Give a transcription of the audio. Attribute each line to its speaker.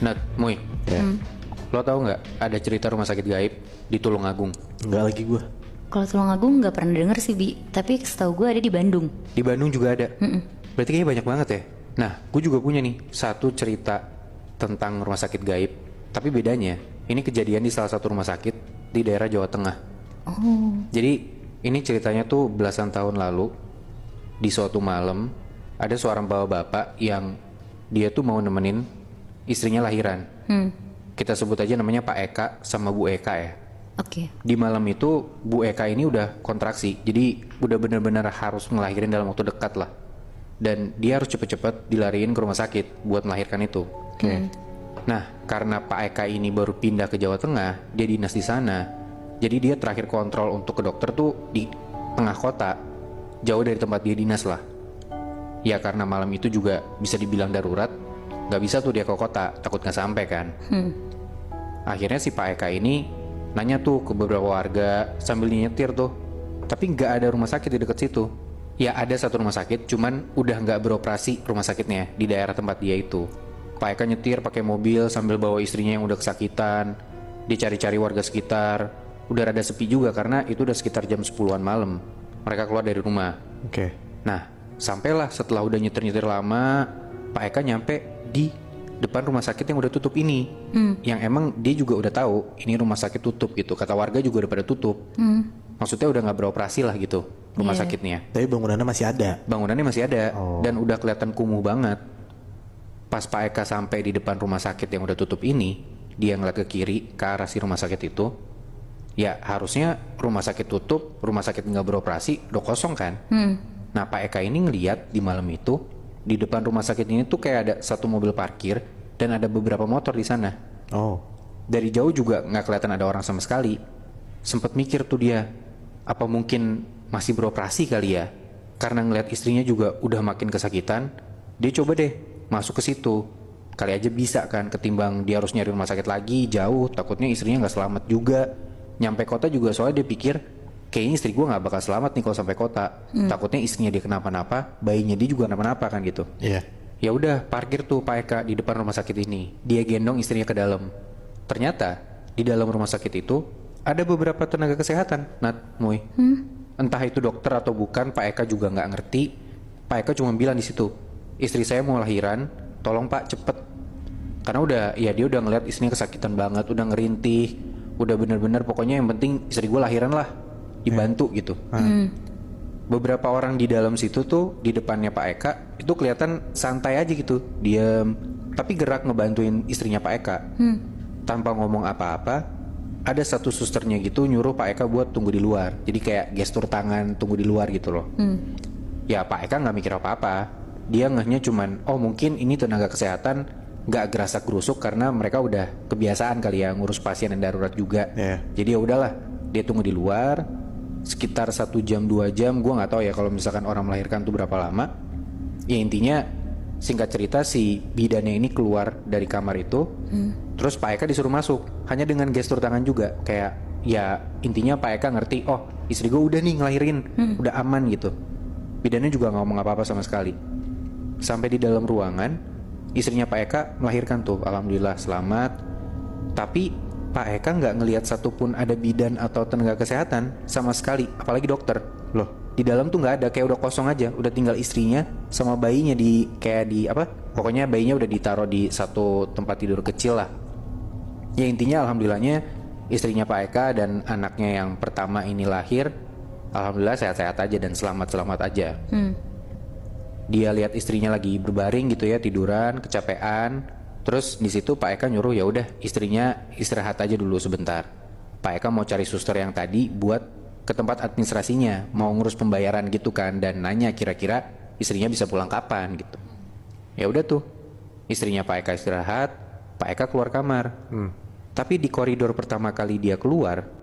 Speaker 1: Nat, Muy,
Speaker 2: Ya.
Speaker 1: lo tau nggak ada cerita rumah sakit gaib di Tulungagung?
Speaker 2: Enggak lagi gue.
Speaker 3: Kalau Tulungagung nggak pernah denger sih Bi, tapi setahu gue ada di Bandung.
Speaker 1: Di Bandung juga ada. Berarti kayaknya banyak banget ya. Nah, gue juga punya nih satu cerita tentang rumah sakit gaib. Tapi bedanya, ini kejadian di salah satu rumah sakit di daerah Jawa Tengah.
Speaker 3: Oh,
Speaker 1: Jadi ini ceritanya tuh belasan tahun lalu. Di suatu malam ada seorang bapak-bapak yang dia tuh mau nemenin istrinya lahiran. Kita sebut aja namanya Pak Eka sama Bu Eka ya.
Speaker 3: oke.
Speaker 1: Di malam itu Bu Eka ini udah kontraksi, jadi udah bener-bener harus ngelahirin dalam waktu dekat lah. Dan dia harus cepet-cepet dilariin ke rumah sakit buat melahirkan itu.
Speaker 2: Oke.
Speaker 1: Nah, karena Pak Eka ini baru pindah ke Jawa Tengah, dia dinas di sana. Jadi dia terakhir kontrol untuk ke dokter tuh di tengah kota, jauh dari tempat dia dinas lah. Ya karena malam itu juga bisa dibilang darurat, nggak bisa tuh dia ke kota, takut nggak sampai kan. Akhirnya si Pak Eka ini nanya tuh ke beberapa warga sambil nyetir tuh, tapi nggak ada rumah sakit di dekat situ. Ya ada satu rumah sakit, cuman udah nggak beroperasi rumah sakitnya di daerah tempat dia itu. Pak Eka nyetir pakai mobil sambil bawa istrinya yang udah kesakitan. Dia cari-cari warga sekitar. Udah rada sepi juga karena itu udah sekitar jam 10-an malam. Mereka keluar dari rumah.
Speaker 2: Oke.
Speaker 1: Nah, sampailah setelah udah nyetir-nyetir lama, Pak Eka nyampe di depan rumah sakit yang udah tutup ini. Yang emang dia juga udah tahu ini rumah sakit tutup gitu. Kata warga juga udah pada tutup. Maksudnya udah nggak beroperasi lah gitu rumah sakitnya.
Speaker 2: Tapi bangunannya masih ada.
Speaker 1: Bangunannya masih ada
Speaker 2: Oh.
Speaker 1: dan udah kelihatan kumuh banget. Pas Pak Eka sampai di depan rumah sakit yang udah tutup ini, dia ngeliat ke kiri ke arah si rumah sakit itu. Ya harusnya rumah sakit tutup, rumah sakit nggak beroperasi, udah kosong kan. Nah Pak Eka ini ngeliat di malam itu di depan rumah sakit ini tuh kayak ada satu mobil parkir dan ada beberapa motor di sana.
Speaker 2: Oh.
Speaker 1: Dari jauh juga nggak kelihatan ada orang sama sekali. Sempet mikir tuh dia, apa mungkin masih beroperasi kali ya? Karena ngeliat istrinya juga udah makin kesakitan, dia coba deh masuk ke situ. Kali aja bisa kan, ketimbang dia harus nyari rumah sakit lagi jauh, takutnya istrinya nggak selamat juga. Nyampe kota juga soalnya dia pikir, kayaknya istri gue nggak bakal selamat nih kalau sampai kota. Takutnya istrinya dia kenapa-napa, bayinya dia juga kenapa-napa kan gitu.
Speaker 2: Iya.
Speaker 1: Ya udah parkir tuh Pak Eka di depan rumah sakit ini. Dia gendong istrinya ke dalam. Ternyata di dalam rumah sakit itu ada beberapa tenaga kesehatan, Nat, Muy. Entah itu dokter atau bukan, Pak Eka juga nggak ngerti. Pak Eka cuma bilang di situ, istri saya mau lahiran, tolong Pak cepet. Karena udah, ya dia udah ngeliat istrinya kesakitan banget, udah ngerintih, udah bener-bener pokoknya yang penting istri gue lahiran lah, dibantu gitu. Beberapa orang di dalam situ tuh di depannya Pak Eka itu kelihatan santai aja gitu, diem, tapi gerak ngebantuin istrinya Pak Eka. Tanpa ngomong apa-apa, ada satu susternya gitu nyuruh Pak Eka buat tunggu di luar. Jadi kayak gestur tangan tunggu di luar gitu loh. Ya Pak Eka nggak mikir apa-apa. Dia ngehnya cuman, oh mungkin ini tenaga kesehatan nggak gerasak gerusuk karena mereka udah kebiasaan kali ya ngurus pasien yang darurat juga.
Speaker 2: Iya.
Speaker 1: Jadi ya udahlah, dia tunggu di luar sekitar 1 jam 2 jam. Gue nggak tahu ya kalau misalkan orang melahirkan tuh berapa lama. Ya intinya singkat cerita si bidannya ini keluar dari kamar itu. Terus Pak Eka disuruh masuk hanya dengan gestur tangan juga, kayak ya intinya Pak Eka ngerti, oh istri gue udah nih ngelahirin, udah aman gitu. Bidannya juga nggak ngomong apa-apa sama sekali. Sampai di dalam ruangan, istrinya Pak Eka melahirkan tuh, alhamdulillah selamat. Tapi Pak Eka nggak ngelihat satupun ada bidan atau tenaga kesehatan sama sekali, apalagi dokter. Loh, di dalam tuh nggak ada, kayak udah kosong aja, udah tinggal istrinya sama bayinya di kayak di apa? Pokoknya bayinya udah ditaruh di satu tempat tidur kecil lah. Ya intinya alhamdulillahnya istrinya Pak Eka dan anaknya yang pertama ini lahir, alhamdulillah sehat-sehat aja dan selamat-selamat aja. Dia lihat istrinya lagi berbaring gitu ya, tiduran, kecapean. Terus di situ Pak Eka nyuruh ya udah istrinya istirahat aja dulu sebentar. Pak Eka mau cari suster yang tadi buat ke tempat administrasinya, mau ngurus pembayaran gitu kan, dan nanya kira-kira istrinya bisa pulang kapan gitu. Ya udah tuh, istrinya Pak Eka istirahat, Pak Eka keluar kamar. Tapi di koridor pertama kali dia keluar,